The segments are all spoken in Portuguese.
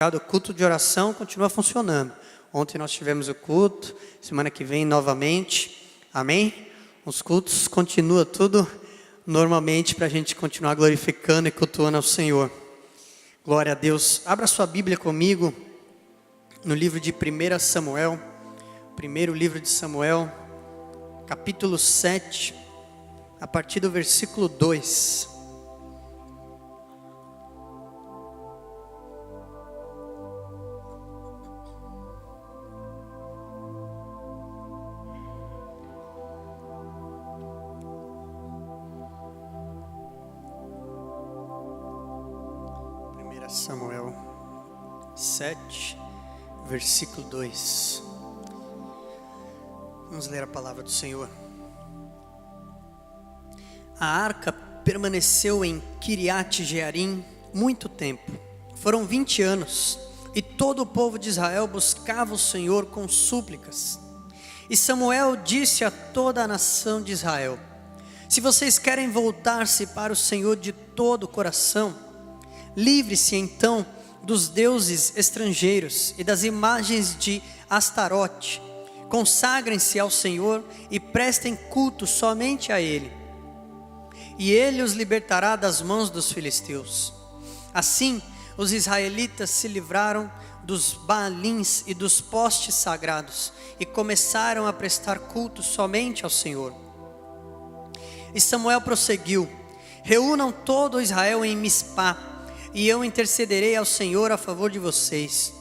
O culto de oração continua funcionando. Ontem nós tivemos o culto, semana que vem novamente, amém? Os cultos continuam tudo normalmente para a gente continuar glorificando e cultuando ao Senhor. Glória a Deus. Abra sua Bíblia comigo no livro de 1 Samuel, primeiro livro de Samuel, capítulo 7, a partir do versículo 2. Samuel 7, versículo 2. Vamos ler a palavra do Senhor. A arca permaneceu em Kiriat Jearim muito tempo. Foram 20 anos, e todo o povo de Israel buscava o Senhor com súplicas. E Samuel disse a toda a nação de Israel: se vocês querem voltar-se para o Senhor de todo o coração, livre-se então dos deuses estrangeiros e das imagens de Astarote. Consagrem-se ao Senhor e prestem culto somente a Ele. E Ele os libertará das mãos dos filisteus. Assim, os israelitas se livraram dos Baalins e dos postes sagrados e começaram a prestar culto somente ao Senhor. E Samuel prosseguiu: reúnam todo Israel em Mispá, e eu intercederei ao Senhor a favor de vocês.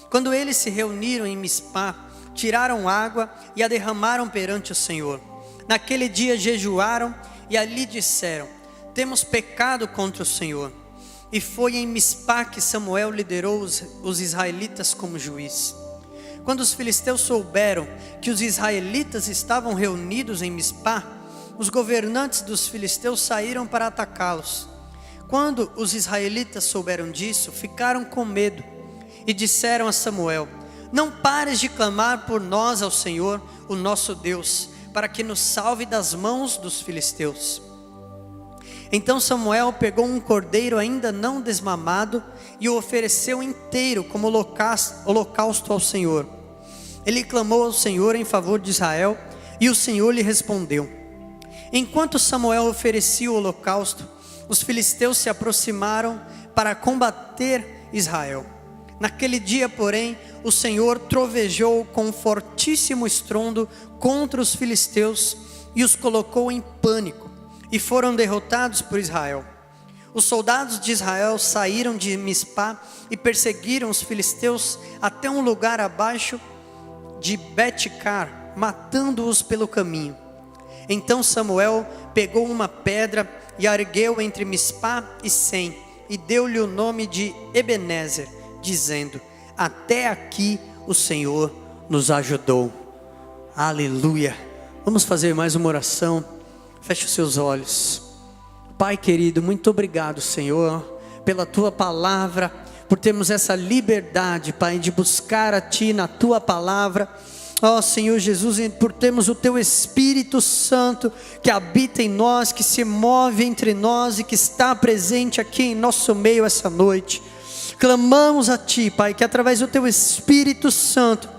Quando eles se reuniram em Mispá, tiraram água e a derramaram perante o Senhor. Naquele dia jejuaram e ali disseram: temos pecado contra o Senhor. E foi em Mispá que Samuel liderou os israelitas como juiz. Quando os filisteus souberam que os israelitas estavam reunidos em Mispá, os governantes dos filisteus saíram para atacá-los. Quando os israelitas souberam disso, ficaram com medo e disseram a Samuel: não pares de clamar por nós ao Senhor, o nosso Deus, para que nos salve das mãos dos filisteus. Então Samuel pegou um cordeiro ainda não desmamado e o ofereceu inteiro como holocausto ao Senhor. Ele clamou ao Senhor em favor de Israel e o Senhor lhe respondeu. Enquanto Samuel oferecia o holocausto, os filisteus se aproximaram para combater Israel. Naquele dia, porém, o Senhor trovejou com um fortíssimo estrondo contra os filisteus e os colocou em pânico, e foram derrotados por Israel. Os soldados de Israel saíram de Mispá e perseguiram os filisteus até um lugar abaixo de Bet-car, matando-os pelo caminho. Então Samuel pegou uma pedra e a ergueu entre Mispá e Sem, e deu-lhe o nome de Ebenezer, dizendo: até aqui o Senhor nos ajudou. Aleluia. Vamos fazer mais uma oração. Feche os seus olhos. Pai querido, muito obrigado, Senhor, pela tua palavra, por termos essa liberdade, Pai, de buscar a ti na tua palavra. Ó Senhor Jesus, por termos o Teu Espírito Santo que habita em nós, que se move entre nós e que está presente aqui em nosso meio essa noite. Clamamos a Ti, Pai, que através do Teu Espírito Santo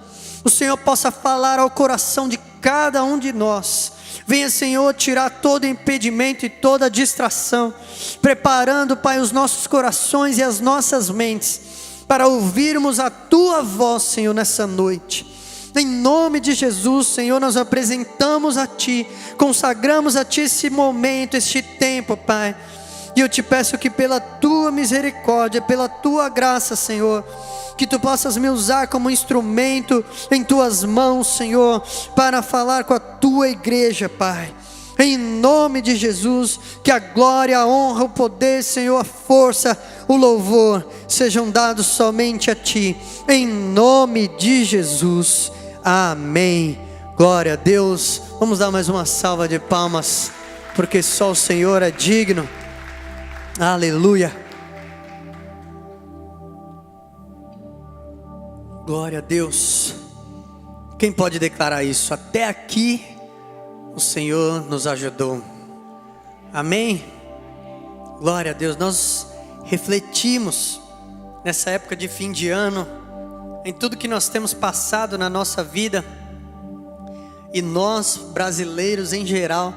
o Senhor possa falar ao coração de cada um de nós. Venha, Senhor, tirar todo impedimento e toda distração, preparando, Pai, os nossos corações e as nossas mentes para ouvirmos a Tua voz, Senhor, nessa noite. Em nome de Jesus, Senhor, nós apresentamos a Ti, consagramos a Ti esse momento, este tempo, Pai. E eu te peço que pela Tua misericórdia, pela Tua graça, Senhor, que Tu possas me usar como instrumento em Tuas mãos, Senhor, para falar com a Tua igreja, Pai. Em nome de Jesus, que a glória, a honra, o poder, Senhor, a força, o louvor sejam dados somente a Ti. Em nome de Jesus. Amém. Glória a Deus. Vamos dar mais uma salva de palmas, porque só o Senhor é digno. Aleluia. Glória a Deus. Quem pode declarar isso? Até aqui o Senhor nos ajudou. Amém. Glória a Deus. Nós refletimos nessa época de fim de ano, em tudo que nós temos passado na nossa vida, e nós, brasileiros em geral,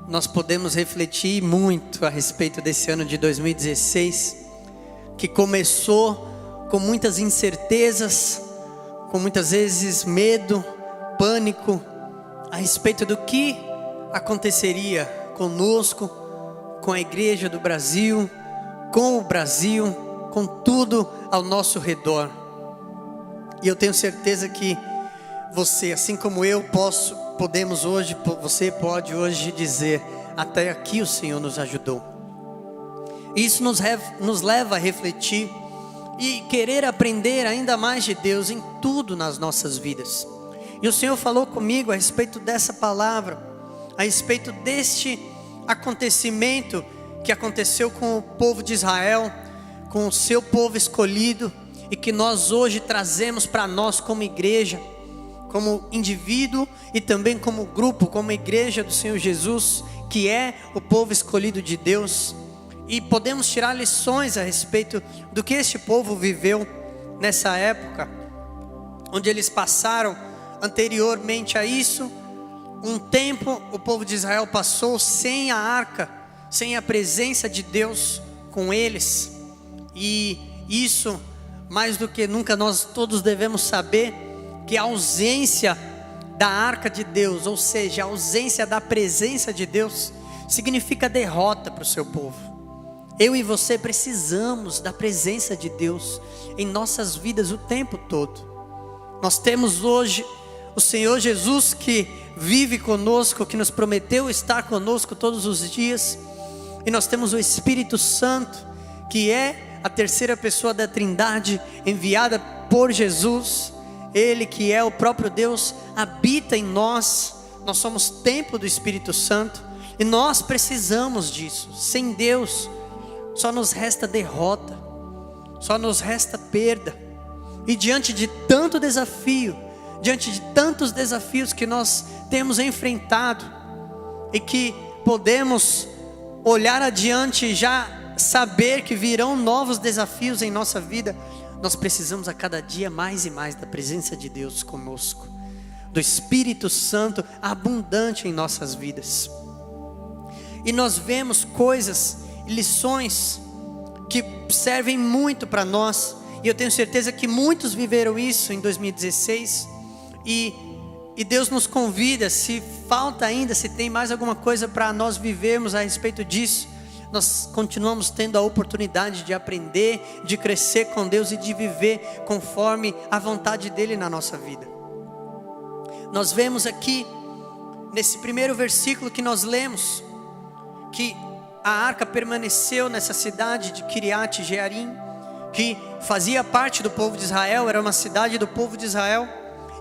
nós podemos refletir muito a respeito desse ano de 2016, que começou com muitas incertezas, com muitas vezes medo, pânico, a respeito do que aconteceria conosco, com a igreja do Brasil, com o Brasil, com tudo ao nosso redor. E eu tenho certeza que você, assim como eu, você pode hoje dizer: até aqui o Senhor nos ajudou. Isso nos leva a refletir e querer aprender ainda mais de Deus em tudo nas nossas vidas. E o Senhor falou comigo a respeito dessa palavra, a respeito deste acontecimento que aconteceu com o povo de Israel, com o seu povo escolhido, e que nós hoje trazemos para nós como igreja, como indivíduo e também como grupo, como igreja do Senhor Jesus, que é o povo escolhido de Deus. E podemos tirar lições a respeito do que este povo viveu nessa época, onde eles passaram anteriormente a isso. Um tempo o povo de Israel passou sem a arca, sem a presença de Deus com eles. E isso, mais do que nunca, nós todos devemos saber que a ausência da arca de Deus, ou seja, a ausência da presença de Deus, significa derrota para o seu povo. Eu e você precisamos da presença de Deus em nossas vidas o tempo todo. Nós temos hoje o Senhor Jesus que vive conosco, que nos prometeu estar conosco todos os dias. E nós temos o Espírito Santo, que é a terceira pessoa da Trindade, enviada por Jesus. Ele que é o próprio Deus, habita em nós. Nós somos templo do Espírito Santo. E nós precisamos disso. Sem Deus, só nos resta derrota, só nos resta perda. E diante de tanto desafio, diante de tantos desafios que nós temos enfrentado, e que podemos olhar adiante e já saber que virão novos desafios em nossa vida, nós precisamos a cada dia mais e mais da presença de Deus conosco, do Espírito Santo abundante em nossas vidas. E nós vemos coisas, lições que servem muito para nós, e eu tenho certeza que muitos viveram isso em 2016, e Deus nos convida, se falta ainda, se tem mais alguma coisa para nós vivermos a respeito disso, nós continuamos tendo a oportunidade de aprender, de crescer com Deus e de viver conforme a vontade dEle na nossa vida. Nós vemos aqui, nesse primeiro versículo que nós lemos, que a arca permaneceu nessa cidade de Kiriat Jearim, que fazia parte do povo de Israel, era uma cidade do povo de Israel.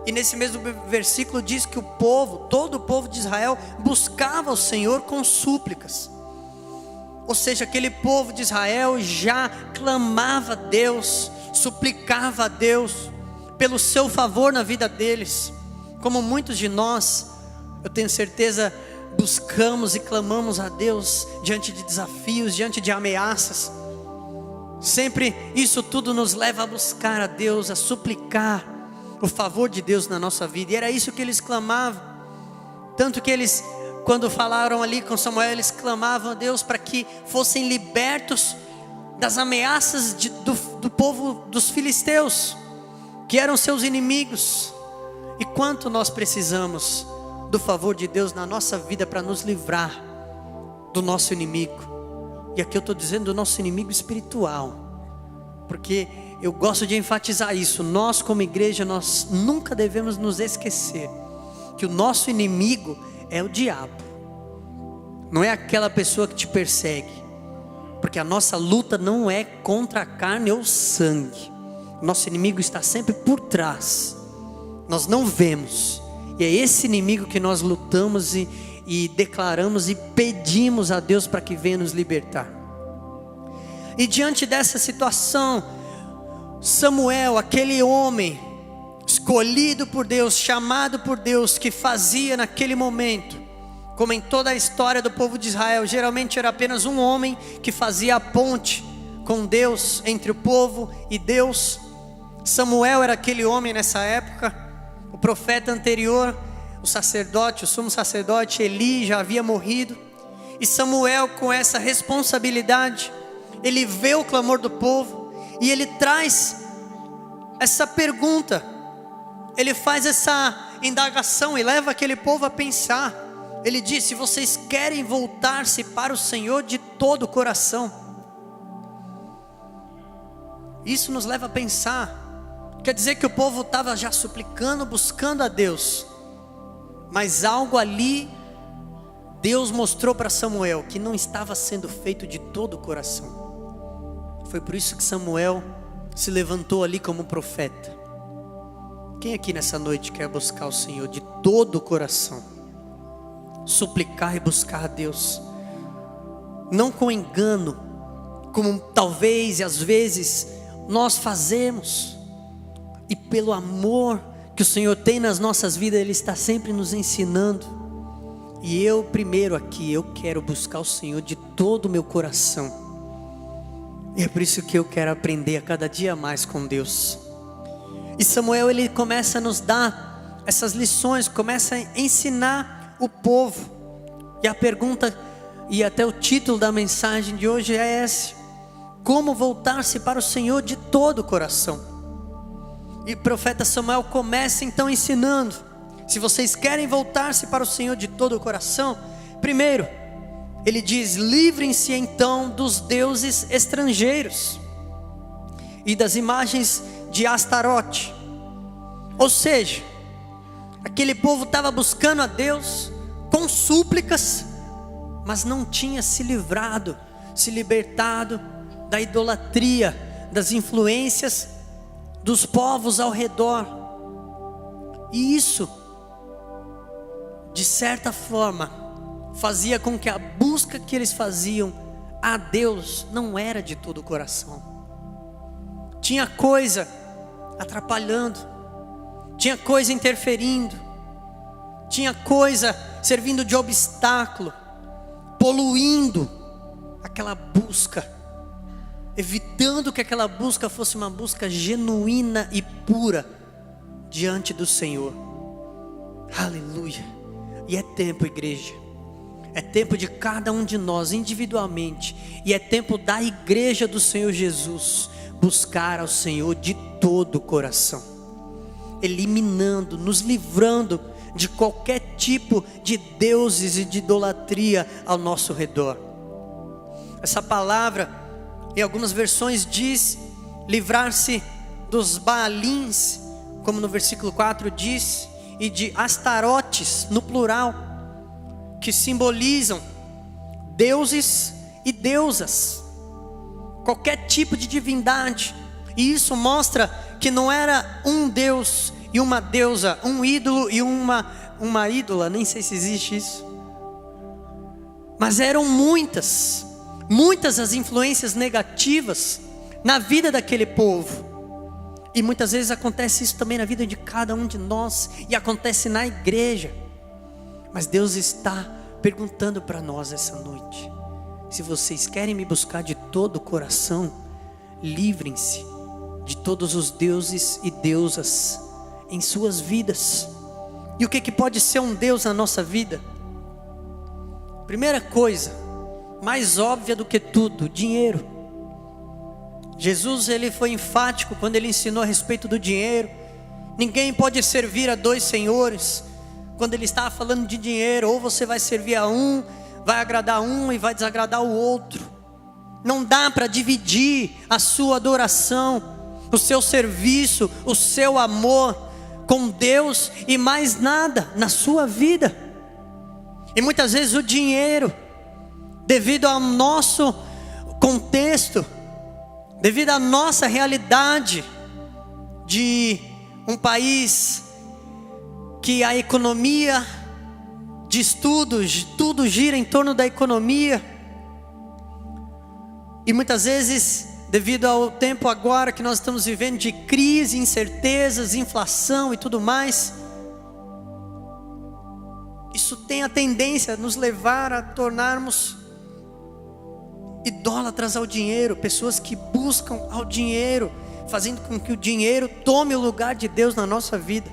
E nesse mesmo versículo diz que o povo, todo o povo de Israel, buscava o Senhor com súplicas. Ou seja, aquele povo de Israel já clamava a Deus, suplicava a Deus pelo seu favor na vida deles. Como muitos de nós, eu tenho certeza, buscamos e clamamos a Deus diante de desafios, diante de ameaças. Sempre isso tudo nos leva a buscar a Deus, a suplicar o favor de Deus na nossa vida. E era isso que eles clamavam. Tanto que eles, quando falaram ali com Samuel, eles clamavam a Deus para que fossem libertos das ameaças do povo dos filisteus, que eram seus inimigos. E quanto nós precisamos do favor de Deus na nossa vida para nos livrar do nosso inimigo. E aqui eu estou dizendo do nosso inimigo espiritual, porque eu gosto de enfatizar isso. Nós como igreja, nós nunca devemos nos esquecer que o nosso inimigo é o diabo, não é aquela pessoa que te persegue, porque a nossa luta não é contra a carne ou sangue. Nosso inimigo está sempre por trás, nós não vemos, e é esse inimigo que nós lutamos e declaramos e pedimos a Deus para que venha nos libertar. E diante dessa situação, Samuel, aquele homem escolhido por Deus, chamado por Deus, que fazia naquele momento, como em toda a história do povo de Israel, geralmente era apenas um homem que fazia a ponte com Deus, entre o povo e Deus. Samuel era aquele homem nessa época. O profeta anterior, o sacerdote, o sumo sacerdote Eli já havia morrido. E Samuel, com essa responsabilidade, ele vê o clamor do povo e ele traz essa pergunta. Ele faz essa indagação e leva aquele povo a pensar. Ele disse: vocês querem voltar-se para o Senhor de todo o coração? Isso nos leva a pensar. Quer dizer que o povo estava já suplicando, buscando a Deus, mas algo ali, Deus mostrou para Samuel que não estava sendo feito de todo o coração. Foi por isso que Samuel se levantou ali como profeta. Quem aqui nessa noite quer buscar o Senhor de todo o coração? Suplicar e buscar a Deus, não com engano, como talvez e às vezes nós fazemos. E pelo amor que o Senhor tem nas nossas vidas, Ele está sempre nos ensinando. E eu primeiro aqui, eu quero buscar o Senhor de todo o meu coração. E é por isso que eu quero aprender a cada dia mais com Deus. E Samuel, ele começa a nos dar essas lições, começa a ensinar o povo. E a pergunta, e até o título da mensagem de hoje é esse: como voltar-se para o Senhor de todo o coração? E o profeta Samuel começa então ensinando: se vocês querem voltar-se para o Senhor de todo o coração, primeiro, ele diz: livrem-se então dos deuses estrangeiros e das imagens de Astarote. Ou seja, aquele povo estava buscando a Deus com súplicas, mas não tinha se livrado, se libertado da idolatria, das influências dos povos ao redor. E isso, de certa forma, fazia com que a busca que eles faziam a Deus não era de todo o coração. Tinha coisa atrapalhando, tinha coisa interferindo, tinha coisa servindo de obstáculo, poluindo aquela busca, evitando que aquela busca fosse uma busca genuína e pura diante do Senhor. Aleluia. E é tempo, igreja, é tempo de cada um de nós individualmente, e é tempo da igreja do Senhor Jesus buscar ao Senhor de todo o coração, eliminando, nos livrando de qualquer tipo de deuses e de idolatria ao nosso redor. Essa palavra, em algumas versões diz livrar-se dos Baalins, como no versículo 4 diz, e de Astarotes, no plural, que simbolizam deuses e deusas, qualquer tipo de divindade. E isso mostra que não era um Deus e uma deusa, um ídolo e uma ídola, nem sei se existe isso, mas eram muitas as influências negativas na vida daquele povo. E muitas vezes acontece isso também na vida de cada um de nós, e acontece na igreja. Mas Deus está perguntando para nós essa noite: se vocês querem me buscar de todo o coração, livrem-se de todos os deuses e deusas em suas vidas. E o que pode ser um Deus na nossa vida? Primeira coisa, mais óbvia do que tudo, dinheiro. Jesus, ele foi enfático quando ele ensinou a respeito do dinheiro. Ninguém pode servir a dois senhores. Quando ele estava falando de dinheiro, ou você vai servir a um, vai agradar um e vai desagradar o outro. Não dá para dividir a sua adoração, o seu serviço, o seu amor com Deus e mais nada na sua vida. E muitas vezes o dinheiro, devido ao nosso contexto, devido à nossa realidade de um país que a economia de estudos, tudo gira em torno da economia, e muitas vezes, devido ao tempo agora que nós estamos vivendo de crise, incertezas, inflação e tudo mais, isso tem a tendência a nos levar a tornarmos idólatras ao dinheiro, pessoas que buscam ao dinheiro, fazendo com que o dinheiro tome o lugar de Deus na nossa vida.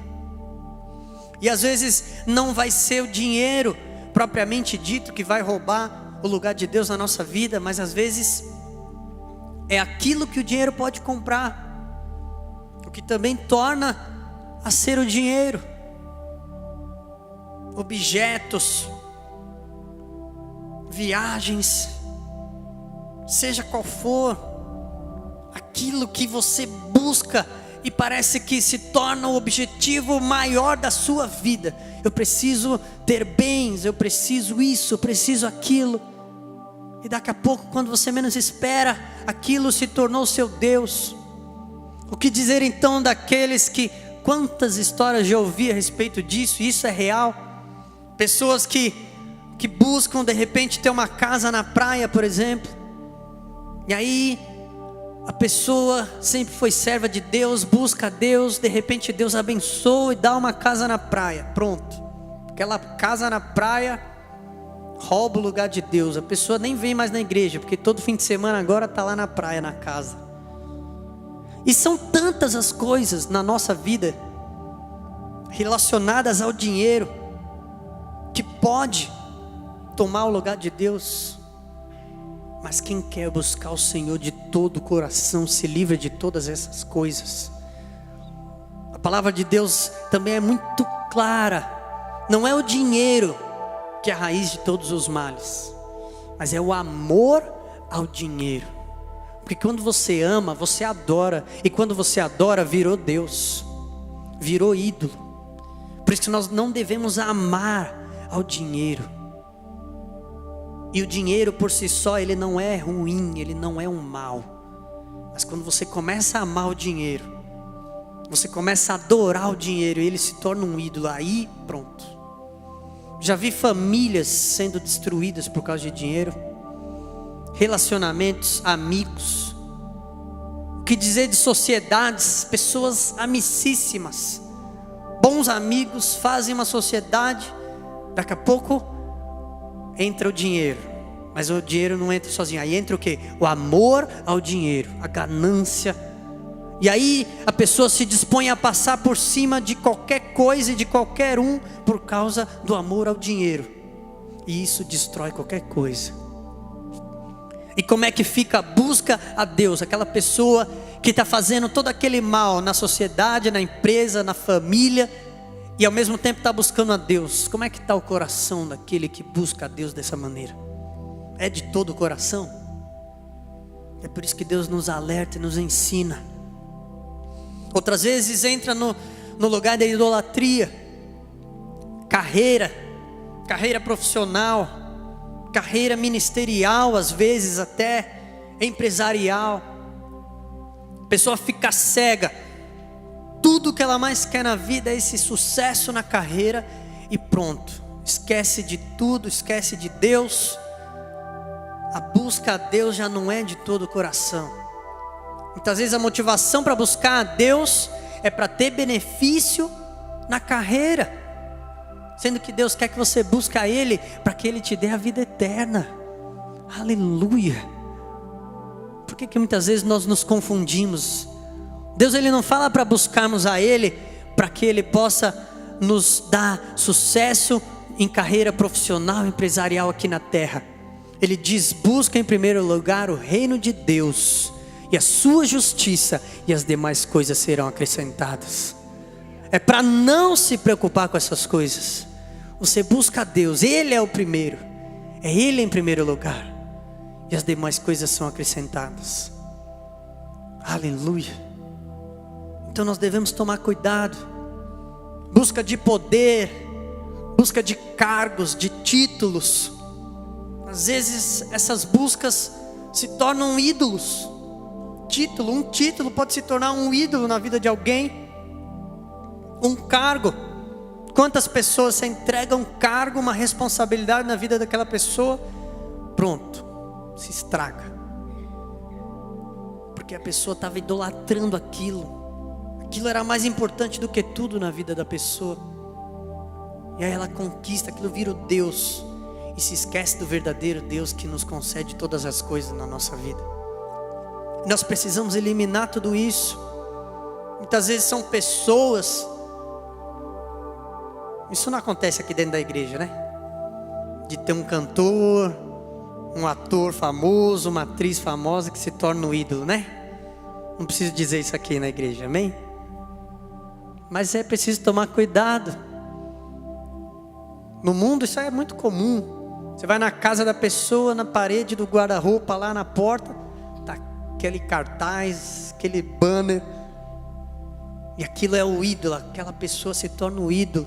E às vezes não vai ser o dinheiro propriamente dito que vai roubar o lugar de Deus na nossa vida, mas às vezes é aquilo que o dinheiro pode comprar, o que também torna a ser o dinheiro. Objetos, viagens, seja qual for, aquilo que você busca e parece que se torna o objetivo maior da sua vida. Eu preciso ter bens, eu preciso isso, eu preciso aquilo. E daqui a pouco, quando você menos espera, aquilo se tornou seu Deus. O que dizer então daqueles que, quantas histórias já ouvi a respeito disso, e isso é real. Pessoas que buscam de repente ter uma casa na praia, por exemplo. E aí a pessoa sempre foi serva de Deus, busca a Deus, de repente Deus abençoa e dá uma casa na praia, pronto. Aquela casa na praia rouba o lugar de Deus. A pessoa nem vem mais na igreja, porque todo fim de semana agora está lá na praia, na casa. E são tantas as coisas na nossa vida relacionadas ao dinheiro que pode tomar o lugar de Deus. Mas quem quer buscar o Senhor de todo o coração se livra de todas essas coisas. A palavra de Deus também é muito clara. Não é o dinheiro que é a raiz de todos os males, mas é o amor ao dinheiro. Porque quando você ama, você adora. E quando você adora, virou Deus, virou ídolo. Por isso que nós não devemos amar ao dinheiro. E o dinheiro por si só, ele não é ruim, ele não é um mal. Mas quando você começa a amar o dinheiro, você começa a adorar o dinheiro e ele se torna um ídolo, aí pronto. Já vi famílias sendo destruídas por causa de dinheiro, relacionamentos, amigos. O que dizer de sociedades, pessoas amicíssimas, bons amigos, fazem uma sociedade, daqui a pouco entra o dinheiro, mas o dinheiro não entra sozinho. Aí entra o quê? O amor ao dinheiro, a ganância. E aí a pessoa se dispõe a passar por cima de qualquer coisa e de qualquer um por causa do amor ao dinheiro. E isso destrói qualquer coisa. E como é que fica a busca a Deus? Aquela pessoa que está fazendo todo aquele mal na sociedade, na empresa, na família, e ao mesmo tempo está buscando a Deus. Como é que está o coração daquele que busca a Deus dessa maneira? É de todo o coração? É por isso que Deus nos alerta e nos ensina. Outras vezes entra no lugar da idolatria. Carreira profissional, carreira ministerial, às vezes até empresarial. A pessoa fica cega. Tudo que ela mais quer na vida é esse sucesso na carreira e pronto. Esquece de tudo, esquece de Deus. A busca a Deus já não é de todo o coração. Muitas vezes a motivação para buscar a Deus é para ter benefício na carreira, sendo que Deus quer que você busque a Ele para que Ele te dê a vida eterna. Aleluia. Por que muitas vezes nós nos confundimos? Deus, Ele não fala para buscarmos a Ele para que Ele possa nos dar sucesso em carreira profissional, empresarial aqui na terra. Ele diz: busca em primeiro lugar o reino de Deus e a sua justiça, e as demais coisas serão acrescentadas. É para não se preocupar com essas coisas. Você busca a Deus, Ele é o primeiro, é Ele em primeiro lugar, e as demais coisas são acrescentadas. Aleluia. Então nós devemos tomar cuidado. Busca de poder, busca de cargos, de títulos. Às vezes essas buscas se tornam ídolos. Um título pode se tornar um ídolo na vida de alguém. Um cargo. Quantas pessoas se entregam um cargo, uma responsabilidade na vida daquela pessoa, pronto, se estraga. Porque a pessoa estava idolatrando aquilo. Aquilo era mais importante do que tudo na vida da pessoa. E aí ela conquista, aquilo vira o Deus. E e se esquece do verdadeiro Deus que nos concede todas as coisas na nossa vida. Nós precisamos eliminar tudo isso. Muitas vezes são pessoas, isso não acontece aqui dentro da igreja, né? De ter um cantor, um ator famoso, uma atriz famosa que se torna um ídolo, né? Não preciso dizer isso aqui na igreja, amém? Mas é preciso tomar cuidado. No mundo isso aí é muito comum. Você vai na casa da pessoa, na parede do guarda-roupa, lá na porta, tá aquele cartaz, aquele banner, e aquilo é o ídolo. Aquela pessoa se torna o ídolo.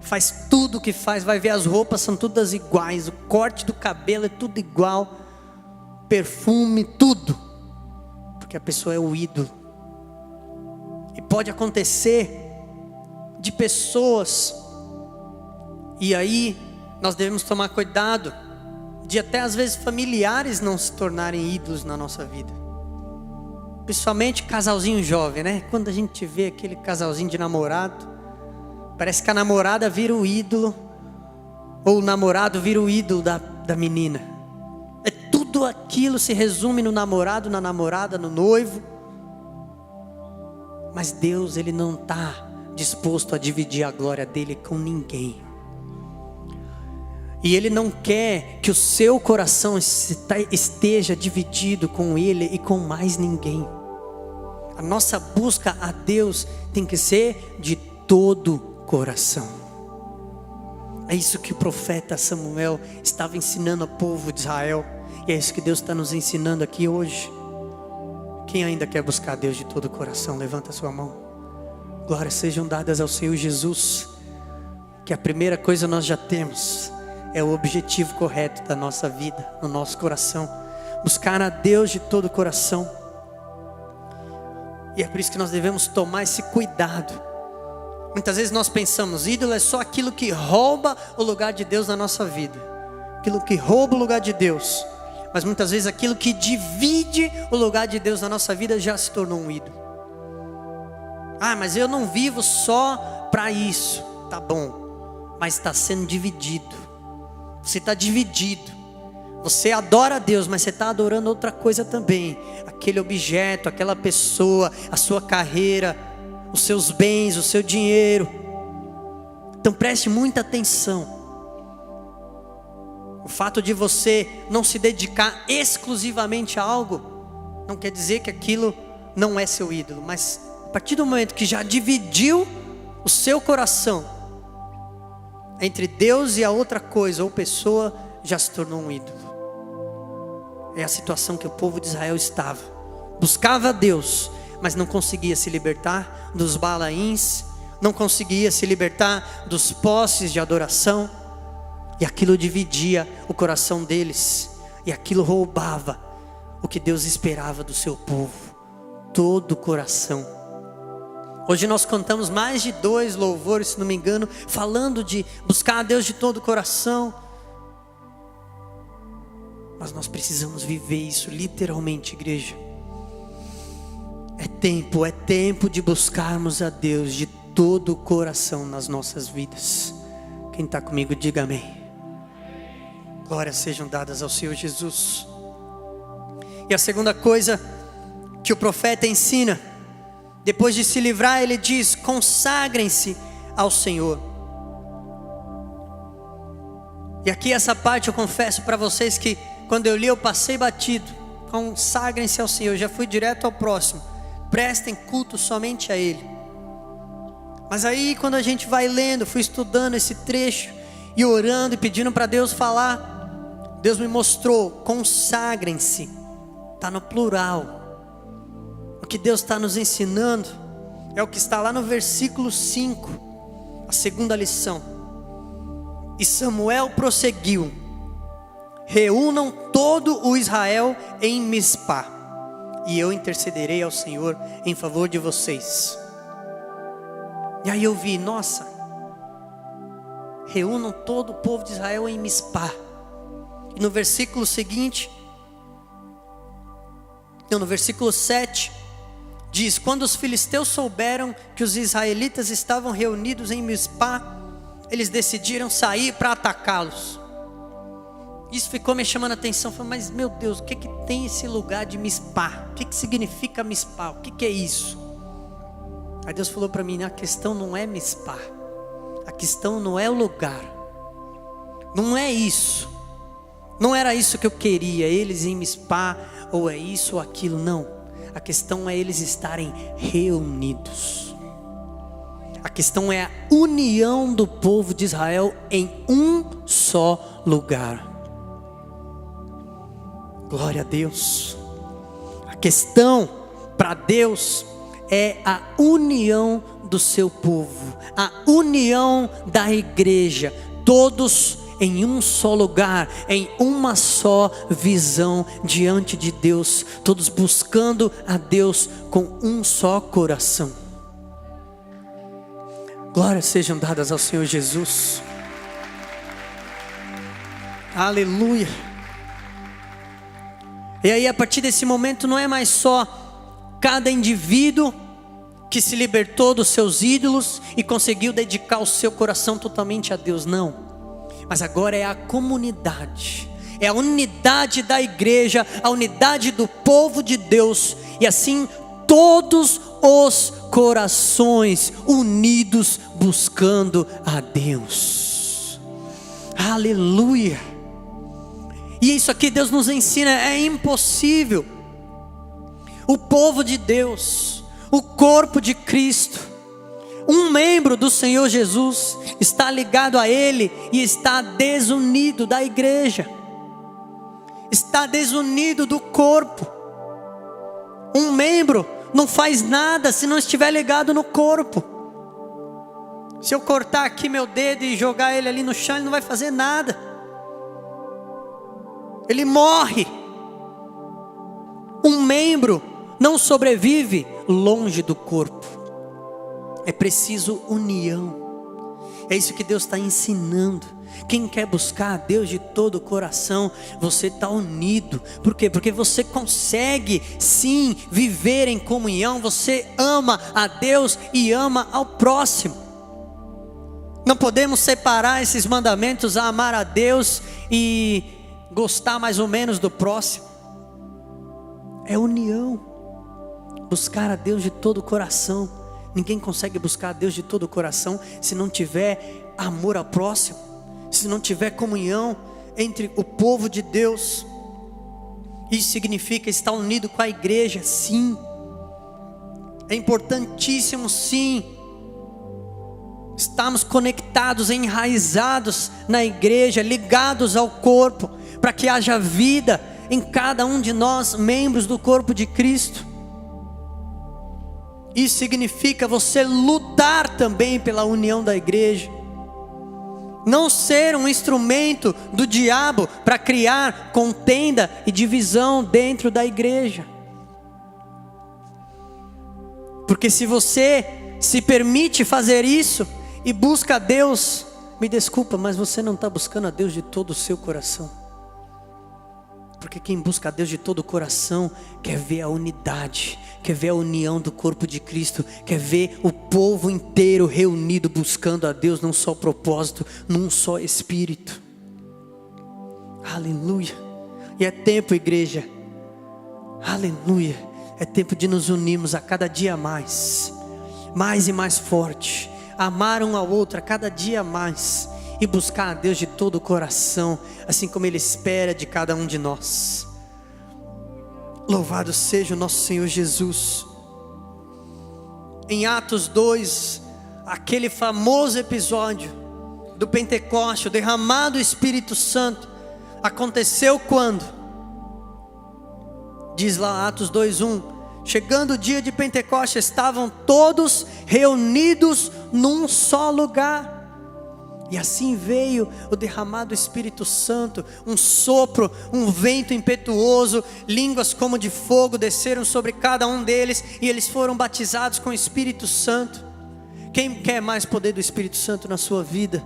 Faz tudo o que faz, vai ver as roupas são todas iguais, o corte do cabelo é tudo igual, perfume, tudo, porque a pessoa é o ídolo. E pode acontecer de pessoas, e aí nós devemos tomar cuidado de até às vezes familiares não se tornarem ídolos na nossa vida. Principalmente casalzinho jovem, né? Quando a gente vê aquele casalzinho de namorado, parece que a namorada vira o ídolo, ou o namorado vira o ídolo da menina. É tudo aquilo se resume no namorado, na namorada, no noivo. Mas Deus, Ele não está disposto a dividir a glória dEle com ninguém. E Ele não quer que o seu coração esteja dividido com Ele e com mais ninguém. A nossa busca a Deus tem que ser de todo coração. É isso que o profeta Samuel estava ensinando ao povo de Israel, e é isso que Deus está nos ensinando aqui hoje. Quem ainda quer buscar a Deus de todo o coração, levanta a sua mão. Glórias sejam dadas ao Senhor Jesus, que a primeira coisa nós já temos, é o objetivo correto da nossa vida, no nosso coração, buscar a Deus de todo o coração. E é por isso que nós devemos tomar esse cuidado. Muitas vezes nós pensamos, ídolo é só aquilo que rouba o lugar de Deus na nossa vida, aquilo que rouba o lugar de Deus. Mas muitas vezes aquilo que divide o lugar de Deus na nossa vida já se tornou um ídolo. Ah, mas eu não vivo só para isso. Tá bom, mas está sendo dividido. Você está dividido. Você adora a Deus, mas você está adorando outra coisa também. Aquele objeto, aquela pessoa, a sua carreira, os seus bens, o seu dinheiro. Então preste muita atenção. O fato de você não se dedicar exclusivamente a algo, não quer dizer que aquilo não é seu ídolo. Mas a partir do momento que já dividiu o seu coração entre Deus e a outra coisa ou pessoa, já se tornou um ídolo. É a situação que o povo de Israel estava. Buscava a Deus, mas não conseguia se libertar dos balaíns, não conseguia se libertar dos postes de adoração, e aquilo dividia o coração deles, e aquilo roubava o que Deus esperava do seu povo, todo o coração. Hoje nós cantamos mais de 2 louvores, se não me engano, falando de buscar a Deus de todo o coração, mas nós precisamos viver isso literalmente, igreja. É tempo de buscarmos a Deus de todo o coração nas nossas vidas. Quem está comigo, diga amém. Glórias sejam dadas ao Senhor Jesus. E a segunda coisa que o profeta ensina, depois de se livrar, ele diz: consagrem-se ao Senhor. E aqui essa parte eu confesso para vocês que quando eu li eu passei batido. Consagrem-se ao Senhor, eu já fui direto ao próximo. Prestem culto somente a Ele. Mas aí quando a gente vai lendo, fui estudando esse trecho e orando e pedindo para Deus falar, Deus me mostrou: consagrem-se. Está no plural. O que Deus está nos ensinando é o que está lá no versículo 5, a segunda lição. E Samuel prosseguiu: reúnam todo o Israel em Mispa, e eu intercederei ao Senhor em favor de vocês. E aí eu vi, nossa, reúnam todo o povo de Israel em Mispa. E no versículo seguinte, no versículo 7, diz: quando os filisteus souberam que os israelitas estavam reunidos em Mispa, eles decidiram sair para atacá-los. Isso ficou me chamando a atenção. Falei, mas meu Deus, o que tem esse lugar de Mispá? O que significa Mispá? O que é isso? Aí Deus falou para mim, a questão não é Mispá. A questão não é o lugar. Não é isso. Não era isso que eu queria, eles em Mispá, ou é isso ou aquilo, não. A questão é eles estarem reunidos. A questão é a união do povo de Israel em um só lugar. Glória a Deus. A questão para Deus é a união do seu povo, a união da igreja, todos em um só lugar, em uma só visão diante de Deus, todos buscando a Deus com um só coração. Glórias sejam dadas ao Senhor Jesus. Aleluia. E aí, a partir desse momento, não é mais só cada indivíduo que se libertou dos seus ídolos e conseguiu dedicar o seu coração totalmente a Deus, não. Mas agora é a comunidade, é a unidade da igreja, a unidade do povo de Deus, e assim todos os corações unidos buscando a Deus. Aleluia. E isso aqui Deus nos ensina, é impossível o povo de Deus, o corpo de Cristo, um membro do Senhor Jesus está ligado a Ele e está desunido da igreja, está desunido do corpo. Um membro não faz nada se não estiver ligado no corpo. Se eu cortar aqui meu dedo e jogar ele ali no chão, ele não vai fazer nada. Ele morre. Um membro não sobrevive longe do corpo. É preciso união. É isso que Deus está ensinando. Quem quer buscar a Deus de todo o coração, você está unido. Por quê? Porque você consegue sim viver em comunhão. Você ama a Deus e ama ao próximo. Não podemos separar esses mandamentos, a amar a Deus e gostar mais ou menos do próximo. É união. Buscar a Deus de todo o coração. Ninguém consegue buscar a Deus de todo o coração se não tiver amor ao próximo, se não tiver comunhão entre o povo de Deus. Isso significa estar unido com a igreja, sim. É importantíssimo, sim, estarmos conectados, enraizados na igreja, ligados ao corpo, para que haja vida em cada um de nós, membros do corpo de Cristo. Isso significa você lutar também pela união da igreja. Não ser um instrumento do diabo para criar contenda e divisão dentro da igreja. Porque se você se permite fazer isso e busca a Deus, me desculpa, mas você não está buscando a Deus de todo o seu coração. Porque quem busca a Deus de todo o coração quer ver a unidade, quer ver a união do corpo de Cristo, quer ver o povo inteiro reunido buscando a Deus num só propósito, num só espírito. Aleluia. E é tempo, igreja, aleluia, é tempo de nos unirmos a cada dia mais e mais forte, amar um ao outro a cada dia mais e buscar a Deus de todo o coração, assim como Ele espera de cada um de nós. Louvado seja o nosso Senhor Jesus. Em Atos 2, aquele famoso episódio do Pentecoste, o derramado Espírito Santo, aconteceu quando? Diz lá Atos 2:1, chegando o dia de Pentecoste, estavam todos reunidos num só lugar. E assim veio o derramado Espírito Santo, um sopro, um vento impetuoso, línguas como de fogo desceram sobre cada um deles, e eles foram batizados com o Espírito Santo. Quem quer mais poder do Espírito Santo na sua vida?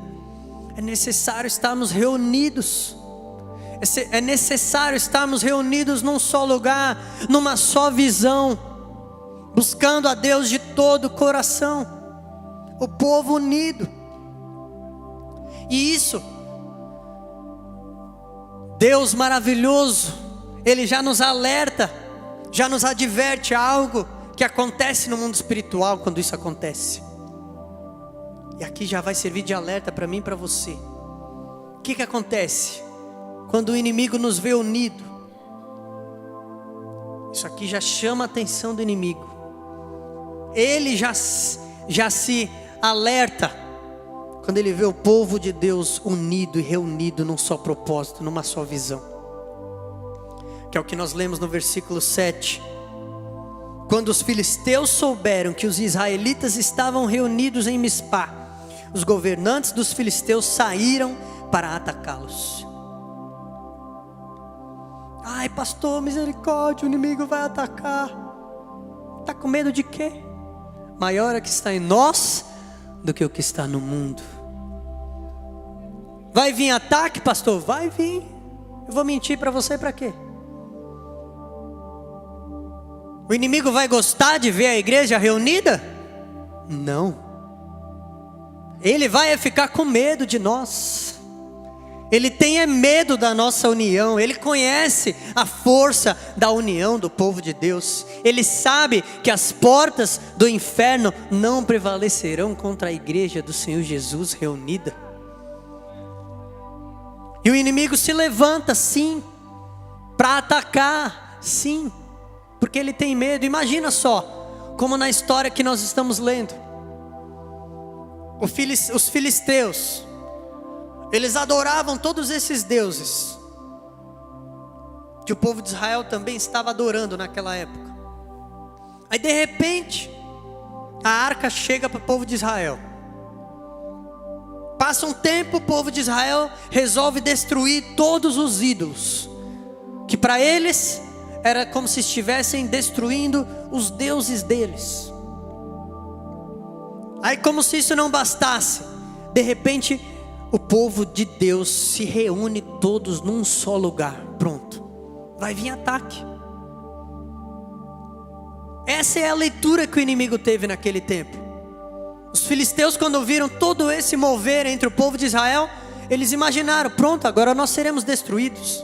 É necessário estarmos reunidos. É necessário estarmos reunidos num só lugar, numa só visão, buscando a Deus de todo o coração, o povo unido. E isso Deus maravilhoso, Ele já nos alerta, já nos adverte algo que acontece no mundo espiritual quando isso acontece. E aqui já vai servir de alerta para mim e para você. O que acontece quando o inimigo nos vê unido? Isso aqui já chama a atenção do inimigo. Ele já se alerta quando ele vê o povo de Deus unido e reunido num só propósito, numa só visão. Que é o que nós lemos no versículo 7. Quando os filisteus souberam que os israelitas estavam reunidos em Mispá, os governantes dos filisteus saíram para atacá-los. Ai, pastor, misericórdia, o inimigo vai atacar. Está com medo de quê? Maior é o que está em nós do que o que está no mundo. Vai vir ataque, pastor? Vai vir. Eu vou mentir para você para quê? O inimigo vai gostar de ver a igreja reunida? Não. Ele vai ficar com medo de nós. Ele tem medo da nossa união. Ele conhece a força da união do povo de Deus. Ele sabe que as portas do inferno não prevalecerão contra a igreja do Senhor Jesus reunida. E o inimigo se levanta, sim, para atacar, sim, porque ele tem medo. Imagina só, como na história que nós estamos lendo, os filisteus, eles adoravam todos esses deuses que o povo de Israel também estava adorando naquela época. Aí de repente a arca chega para o povo de Israel. Passa um tempo, o povo de Israel resolve destruir todos os ídolos, que para eles era como se estivessem destruindo os deuses deles. Aí, como se isso não bastasse, de repente o povo de Deus se reúne todos num só lugar. Pronto, vai vir ataque. Essa é a leitura que o inimigo teve naquele tempo. Os filisteus, quando viram todo esse mover entre o povo de Israel, eles imaginaram: pronto, agora nós seremos destruídos.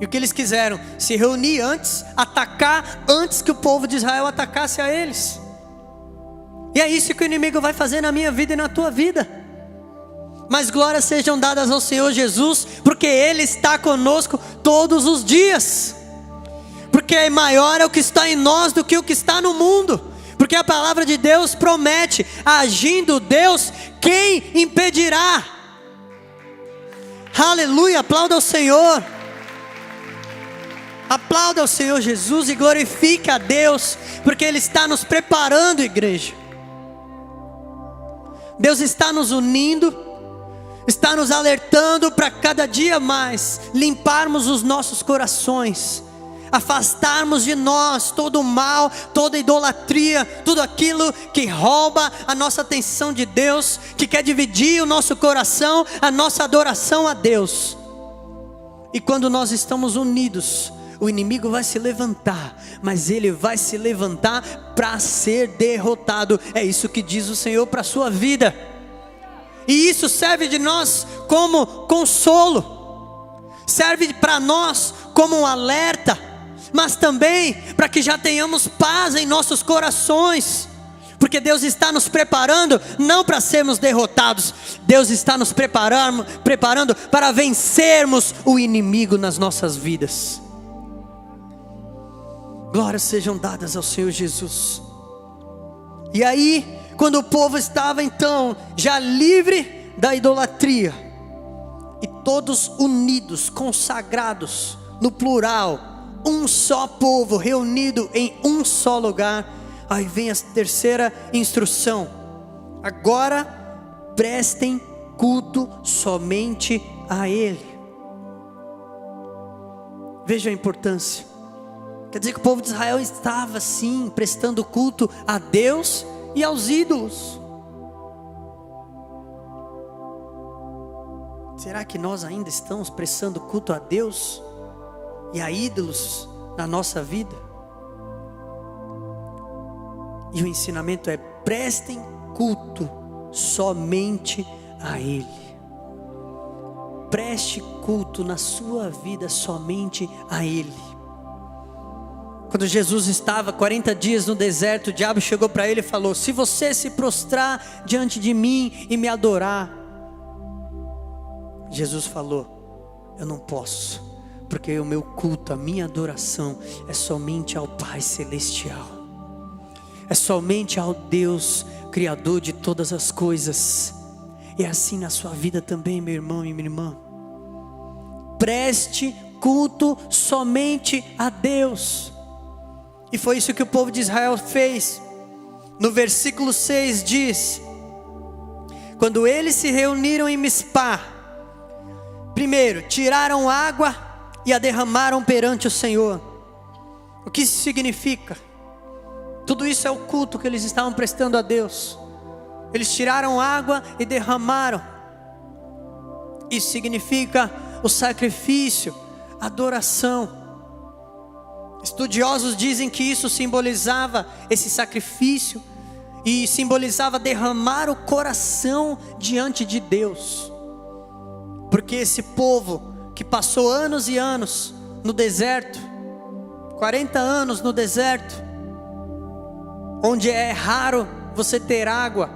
E o que eles quiseram? Se reunir antes, atacar antes que o povo de Israel atacasse a eles. E é isso que o inimigo vai fazer na minha vida e na tua vida. Mas glórias sejam dadas ao Senhor Jesus, porque Ele está conosco todos os dias. Porque maior é o que está em nós do que o que está no mundo. Porque a palavra de Deus promete: agindo Deus, quem impedirá? Aleluia, aplauda ao Senhor. Aplauda ao Senhor Jesus e glorifique a Deus, porque Ele está nos preparando, igreja. Deus está nos unindo, está nos alertando para cada dia mais limparmos os nossos corações, afastarmos de nós todo o mal, toda idolatria, tudo aquilo que rouba a nossa atenção de Deus, que quer dividir o nosso coração, a nossa adoração a Deus. E quando nós estamos unidos, o inimigo vai se levantar, mas ele vai se levantar para ser derrotado. É isso que diz o Senhor para a sua vida. E isso serve de nós como consolo, serve para nós como um alerta, mas também para que já tenhamos paz em nossos corações. Porque Deus está nos preparando não para sermos derrotados, Deus está nos preparando para vencermos o inimigo nas nossas vidas. Glórias sejam dadas ao Senhor Jesus. E aí, quando o povo estava então já livre da idolatria, e todos unidos, consagrados, no plural, um só povo reunido em um só lugar, aí vem a terceira instrução: agora prestem culto somente a Ele. Veja a importância. Quer dizer que o povo de Israel estava sim prestando culto a Deus e aos ídolos. Será que nós ainda estamos prestando culto a Deus e a ídolos na nossa vida? E o ensinamento é: prestem culto somente a Ele. preste culto na sua vida somente a Ele. Quando Jesus estava 40 dias no deserto, o diabo chegou para ele e falou: se você se prostrar diante de mim e me adorar. Jesus falou: eu não posso, porque o meu culto, a minha adoração é somente ao Pai Celestial, é somente ao Deus Criador de todas as coisas. E é assim na sua vida também, meu irmão e minha irmã. Preste culto somente a Deus. E foi isso que o povo de Israel fez. No versículo 6 diz: quando eles se reuniram em Mispá, primeiro tiraram água e a derramaram perante o Senhor. O que isso significa? Tudo isso é o culto que eles estavam prestando a Deus. Eles tiraram água e derramaram. Isso significa o sacrifício, a adoração. Estudiosos dizem que isso simbolizava esse sacrifício e simbolizava derramar o coração diante de Deus. Porque esse povo que passou anos e anos no deserto, 40 anos no deserto, onde é raro você ter água,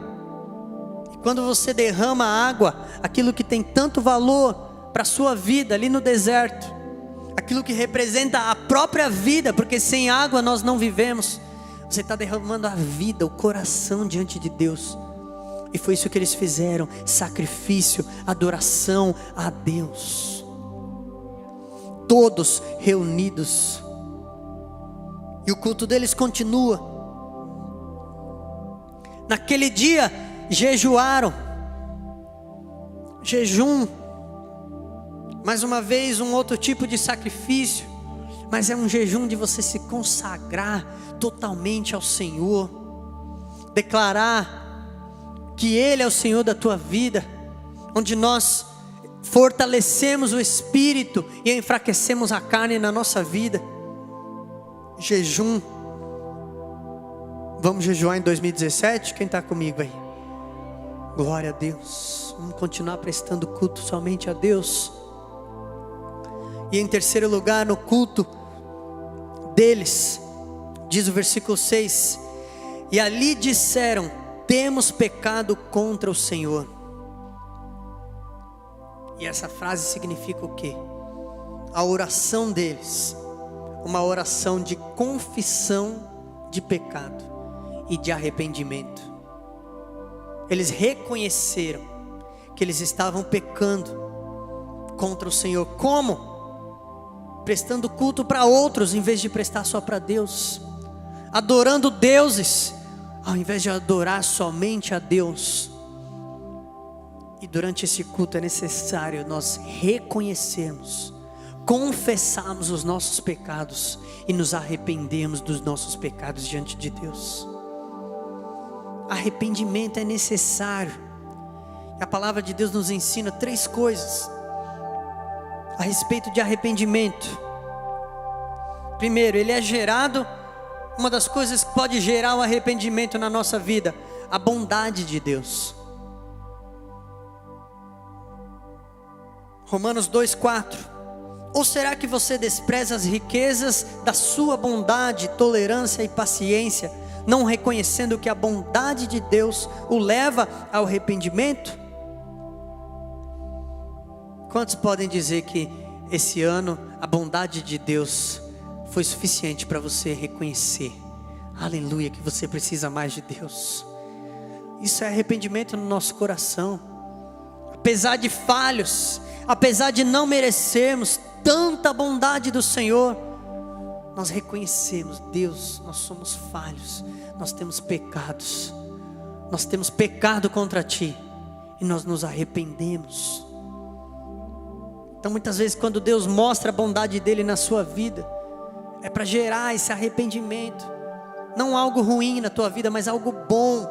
e quando você derrama água, aquilo que tem tanto valor para a sua vida ali no deserto, aquilo que representa a própria vida, porque sem água nós não vivemos, você está derramando a vida, o coração diante de Deus. E foi isso que eles fizeram: sacrifício, adoração a Deus. Todos reunidos. E o culto deles continua. Naquele dia jejuaram. Jejum, mais uma vez um outro tipo de sacrifício, mas é um jejum de você se consagrar totalmente ao Senhor, declarar que Ele é o Senhor da tua vida, onde nós fortalecemos o espírito e enfraquecemos a carne na nossa vida. Jejum. Vamos jejuar em 2017? Quem está comigo aí? Glória a Deus. Vamos continuar prestando culto somente a Deus. E em terceiro lugar, no culto deles, diz o versículo 6: e ali disseram: temos pecado contra o Senhor. E essa frase significa o quê? A oração deles, uma oração de confissão de pecado e de arrependimento. Eles reconheceram que eles estavam pecando contra o Senhor. Como? Prestando culto para outros em vez de prestar só para Deus, adorando deuses ao invés de adorar somente a Deus. E durante esse culto é necessário nós reconhecermos, confessarmos os nossos pecados e nos arrependermos dos nossos pecados diante de Deus. Arrependimento é necessário. E a palavra de Deus nos ensina 3 coisas a respeito de arrependimento. Primeiro, ele é gerado, uma das coisas que pode gerar o arrependimento na nossa vida, a bondade de Deus. Romanos 2:4. Ou será que você despreza as riquezas da sua bondade, tolerância e paciência, não reconhecendo que a bondade de Deus o leva ao arrependimento? Quantos podem dizer que esse ano a bondade de Deus foi suficiente para você reconhecer, aleluia, que você precisa mais de Deus? Isso é arrependimento no nosso coração. Apesar de falhos, apesar de não merecermos tanta bondade do Senhor, nós reconhecemos: Deus, nós somos falhos, nós temos pecados, nós temos pecado contra Ti, e nós nos arrependemos. Então muitas vezes quando Deus mostra a bondade dEle na sua vida, é para gerar esse arrependimento, não algo ruim na tua vida, mas algo bom,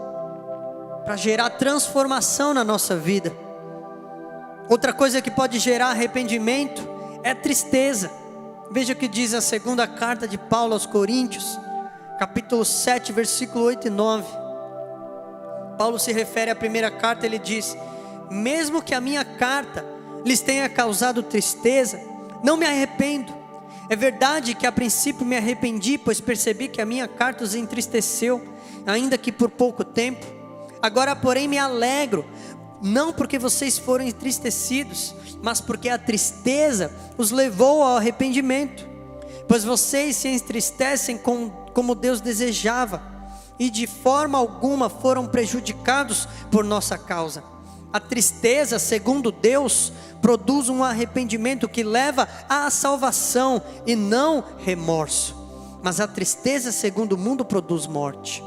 para gerar transformação na nossa vida. Outra coisa que pode gerar arrependimento é tristeza. Veja o que diz a segunda carta de Paulo aos Coríntios, capítulo 7, versículo 8 e 9. Paulo se refere à primeira carta, ele diz: mesmo que a minha carta lhes tenha causado tristeza, não me arrependo. É verdade que a princípio me arrependi, pois percebi que a minha carta os entristeceu, ainda que por pouco tempo. Agora, porém, me alegro, não porque vocês foram entristecidos, mas porque a tristeza os levou ao arrependimento. Pois vocês se entristecem como Deus desejava, e de forma alguma foram prejudicados por nossa causa. A tristeza, segundo Deus, produz um arrependimento que leva à salvação e não remorso. Mas a tristeza, segundo o mundo, produz morte.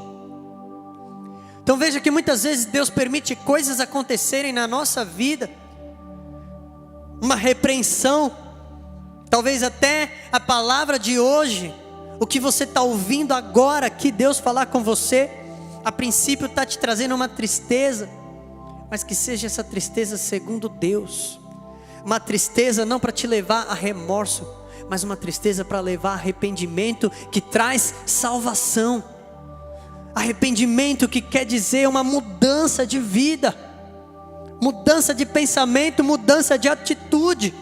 Então veja que muitas vezes Deus permite coisas acontecerem na nossa vida, uma repreensão, talvez até a palavra de hoje, o que você está ouvindo agora aqui, Deus falar com você, a princípio está te trazendo uma tristeza, mas que seja essa tristeza segundo Deus, uma tristeza não para te levar a remorso, mas uma tristeza para levar a arrependimento que traz salvação. Arrependimento que quer dizer uma mudança de vida, mudança de pensamento, mudança de atitude.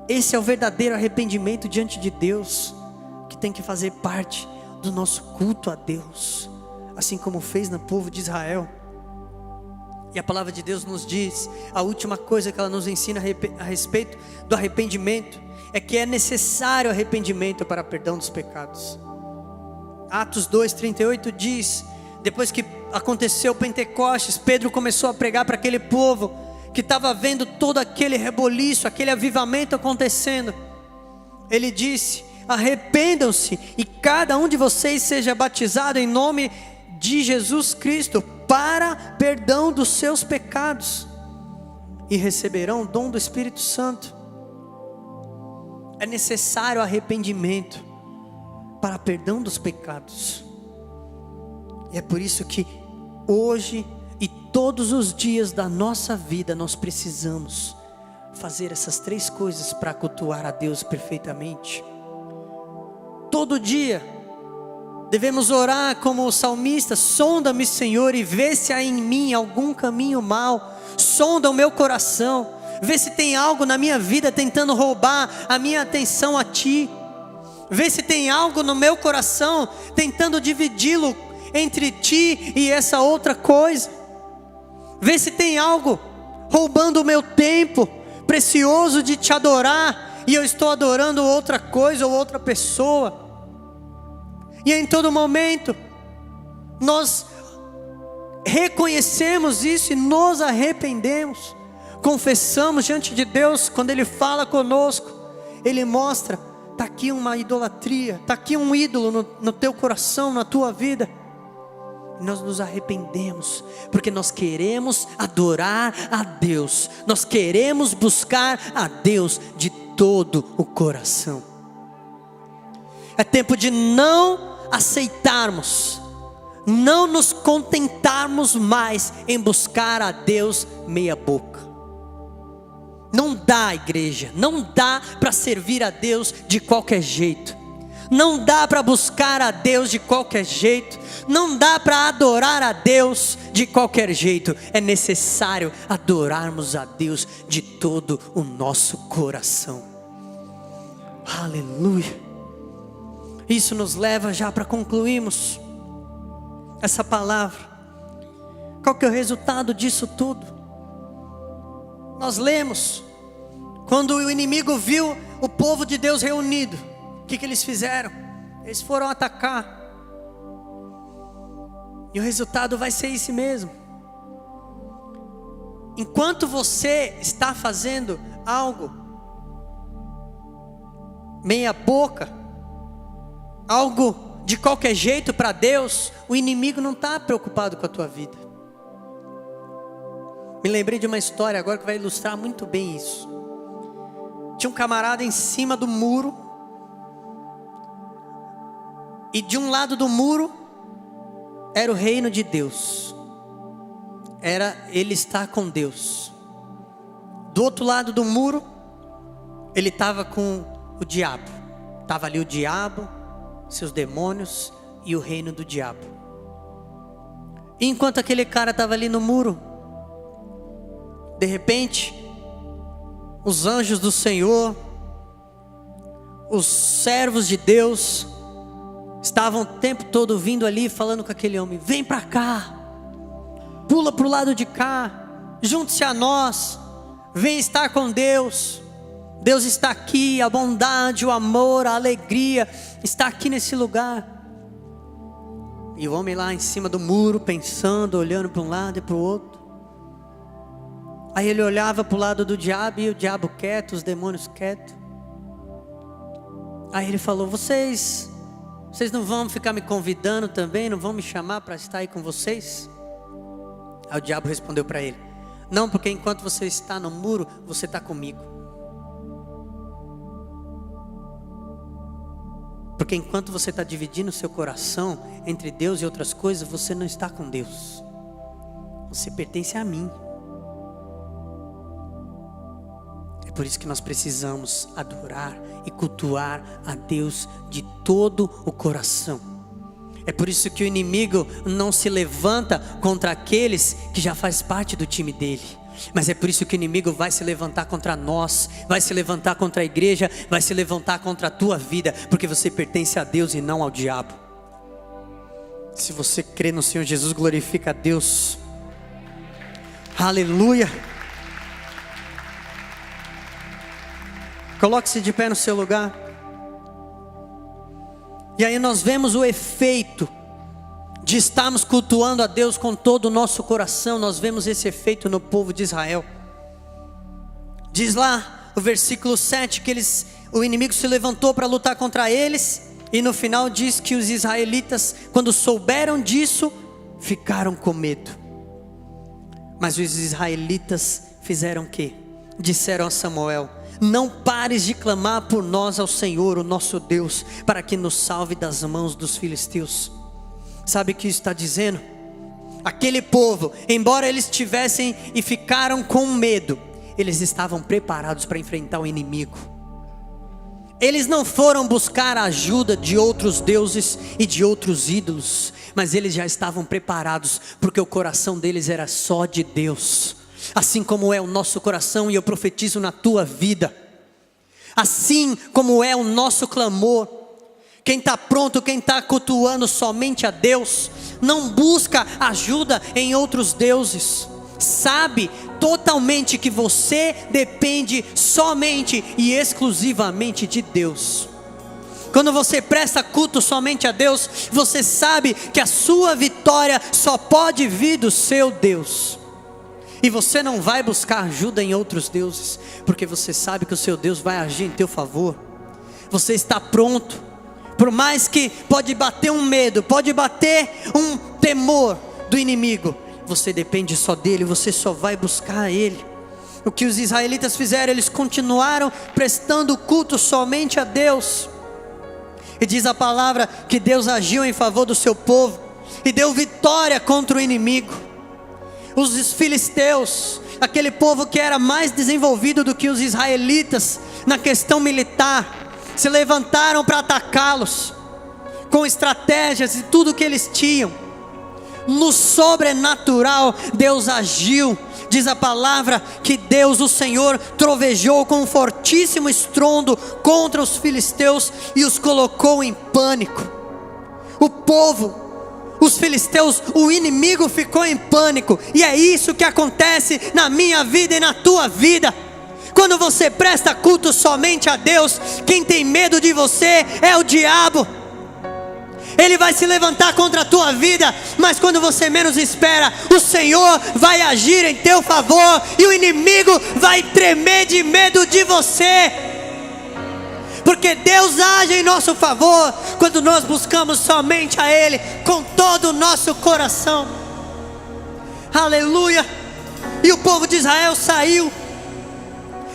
Esse é o verdadeiro arrependimento diante de Deus, que tem que fazer parte do nosso culto a Deus, assim como fez no povo de Israel. E a palavra de Deus nos diz, a última coisa que ela nos ensina a respeito do arrependimento, é que é necessário arrependimento para perdão dos pecados. Atos 2:38 diz, depois que aconteceu o Pentecostes, Pedro começou a pregar para aquele povo, que estava vendo todo aquele reboliço, aquele avivamento acontecendo. Ele disse, arrependam-se e cada um de vocês seja batizado em nome de Jesus Cristo, para perdão dos seus pecados, e receberão o dom do Espírito Santo. É necessário arrependimento para perdão dos pecados. E é por isso que hoje e todos os dias da nossa vida nós precisamos fazer essas três coisas para cultuar a Deus perfeitamente. Todo dia devemos orar como o salmista, sonda-me, Senhor, e vê se há em mim algum caminho mau, sonda o meu coração, vê se tem algo na minha vida tentando roubar a minha atenção a Ti, vê se tem algo no meu coração tentando dividi-lo entre Ti e essa outra coisa, vê se tem algo roubando o meu tempo precioso de Te adorar, e eu estou adorando outra coisa ou outra pessoa. E em todo momento, nós reconhecemos isso e nos arrependemos, confessamos diante de Deus. Quando Ele fala conosco, Ele mostra, está aqui uma idolatria, está aqui um ídolo no teu coração, na tua vida. E nós nos arrependemos, porque nós queremos adorar a Deus, nós queremos buscar a Deus de todo o coração. É tempo de não aceitarmos, não nos contentarmos mais em buscar a Deus meia boca. Não dá, igreja, não dá para servir a Deus de qualquer jeito, não dá para buscar a Deus de qualquer jeito, não dá para adorar a Deus de qualquer jeito. É necessário adorarmos a Deus de todo o nosso coração. Aleluia. Isso nos leva já para concluirmos essa palavra. Qual que é o resultado disso tudo? Nós lemos, quando o inimigo viu o povo de Deus reunido, o que eles fizeram? Eles foram atacar. E o resultado vai ser esse mesmo. Enquanto você está fazendo algo meia boca, algo de qualquer jeito para Deus, o inimigo não está preocupado com a tua vida. Me lembrei de uma história agora que vai ilustrar muito bem isso. Tinha um camarada em cima do muro, e de um lado do muro era o reino de Deus, era ele estar com Deus. Do outro lado do muro ele estava com o diabo, estava ali o diabo, seus demônios e o reino do diabo. E enquanto aquele cara estava ali no muro, De repente, os anjos do Senhor, os servos de Deus, estavam o tempo todo vindo ali falando com aquele homem: vem para cá, pula para o lado de cá, junte-se a nós, vem estar com Deus. Deus está aqui, a bondade, o amor, a alegria está aqui nesse lugar. E o homem lá em cima do muro, pensando, olhando para um lado e para o outro. Aí ele olhava para o lado do diabo, e o diabo quieto, os demônios quietos. Aí ele falou: vocês não vão ficar me convidando também? Não vão me chamar para estar aí com vocês? Aí o diabo respondeu para ele: não, porque enquanto você está no muro, você está comigo. Porque enquanto você está dividindo o seu coração entre Deus e outras coisas, você não está com Deus. Você pertence a mim. É por isso que nós precisamos adorar e cultuar a Deus de todo o coração. É por isso que o inimigo não se levanta contra aqueles que já faz parte do time dele. Mas é por isso que o inimigo vai se levantar contra nós, vai se levantar contra a igreja, vai se levantar contra a tua vida, porque você pertence a Deus e não ao diabo. Se você crê no Senhor Jesus, glorifica a Deus. Aleluia. Coloque-se de pé no seu lugar. E aí nós vemos o efeito de estarmos cultuando a Deus com todo o nosso coração. Nós vemos esse efeito no povo de Israel. Diz lá o versículo 7 que o inimigo se levantou para lutar contra eles, e no final diz que os israelitas, quando souberam disso, ficaram com medo. Mas os israelitas fizeram o quê? Disseram a Samuel: não pares de clamar por nós ao Senhor, o nosso Deus, para que nos salve das mãos dos filisteus. Sabe o que isso está dizendo? Aquele povo, embora eles tivessem e ficaram com medo, eles estavam preparados para enfrentar o inimigo. Eles não foram buscar a ajuda de outros deuses e de outros ídolos, mas eles já estavam preparados, porque o coração deles era só de Deus. Assim como é o nosso coração, e eu profetizo na tua vida, assim como é o nosso clamor. Quem está pronto, quem está cultuando somente a Deus, não busca ajuda em outros deuses. Sabe totalmente que você depende somente e exclusivamente de Deus. Quando você presta culto somente a Deus, você sabe que a sua vitória só pode vir do seu Deus. E você não vai buscar ajuda em outros deuses, porque você sabe que o seu Deus vai agir em teu favor. Você está pronto. Por mais que pode bater um medo, pode bater um temor do inimigo, você depende só dele, você só vai buscar ele. O que os israelitas fizeram, eles continuaram prestando culto somente a Deus. E diz a palavra que Deus agiu em favor do seu povo e deu vitória contra o inimigo. Os filisteus, aquele povo que era mais desenvolvido do que os israelitas na questão militar, se levantaram para atacá-los, com estratégias e tudo que eles tinham. No sobrenatural, Deus agiu. Diz a palavra que Deus, o Senhor, trovejou com um fortíssimo estrondo contra os filisteus e os colocou em pânico. O povo, os filisteus, o inimigo ficou em pânico. E é isso que acontece na minha vida e na tua vida. Quando você presta culto somente a Deus, quem tem medo de você é o diabo. Ele vai se levantar contra a tua vida, mas quando você menos espera, o Senhor vai agir em teu favor, e o inimigo vai tremer de medo de você. Porque Deus age em nosso favor quando nós buscamos somente a Ele com todo o nosso coração. Aleluia. E o povo de Israel saiu.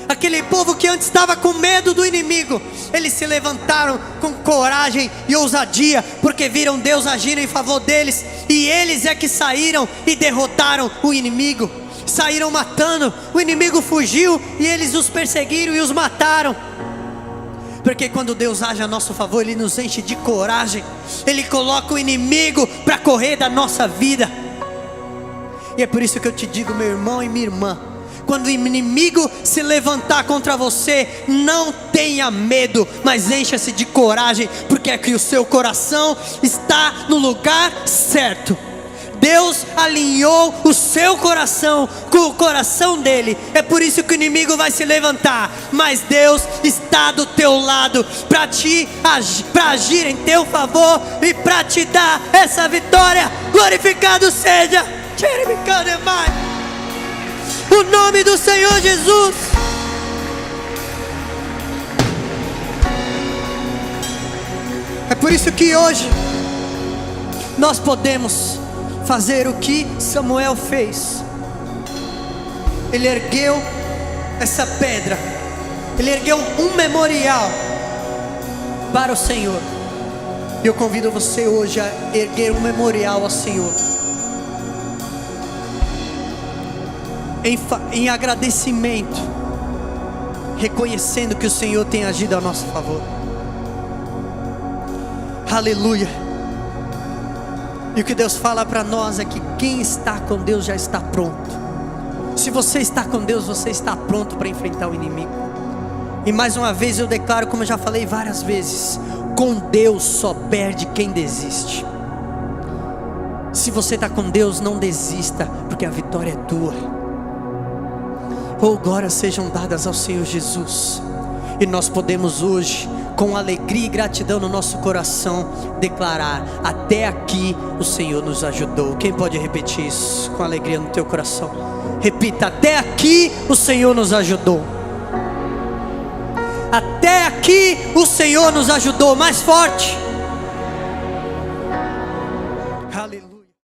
Aquele povo que antes estava com medo do inimigo, eles se levantaram com coragem e ousadia, porque viram Deus agir em favor deles. E eles é que saíram e derrotaram o inimigo. Saíram matando, o inimigo fugiu e eles os perseguiram e os mataram. Porque quando Deus age a nosso favor, Ele nos enche de coragem. Ele coloca o inimigo para correr da nossa vida. E é por isso que eu te digo, meu irmão e minha irmã, Quando o inimigo se levantar contra você, não tenha medo, mas encha-se de coragem, porque é que o seu coração está no lugar certo. Deus alinhou o seu coração com o coração dele. É por isso que o inimigo vai se levantar, mas Deus está do teu lado para agir em teu favor e para te dar essa vitória. Glorificado seja o nome do Senhor Jesus. É por isso que hoje nós podemos fazer o que Samuel fez. Ele ergueu essa pedra, ele ergueu um memorial para o Senhor. E eu convido você hoje a erguer um memorial ao Senhor, em agradecimento, reconhecendo que o Senhor tem agido a nosso favor. Aleluia. E o que Deus fala para nós é que quem está com Deus já está pronto. Se você está com Deus, você está pronto para enfrentar o inimigo. E mais uma vez eu declaro, como eu já falei várias vezes, com Deus só perde quem desiste. Se você está com Deus, não desista, porque a vitória é tua. Oh, glórias sejam dadas ao Senhor Jesus. E nós podemos hoje, com alegria e gratidão no nosso coração, declarar: até aqui o Senhor nos ajudou. Quem pode repetir isso com alegria no teu coração? Repita: até aqui o Senhor nos ajudou. Até aqui o Senhor nos ajudou. Mais forte.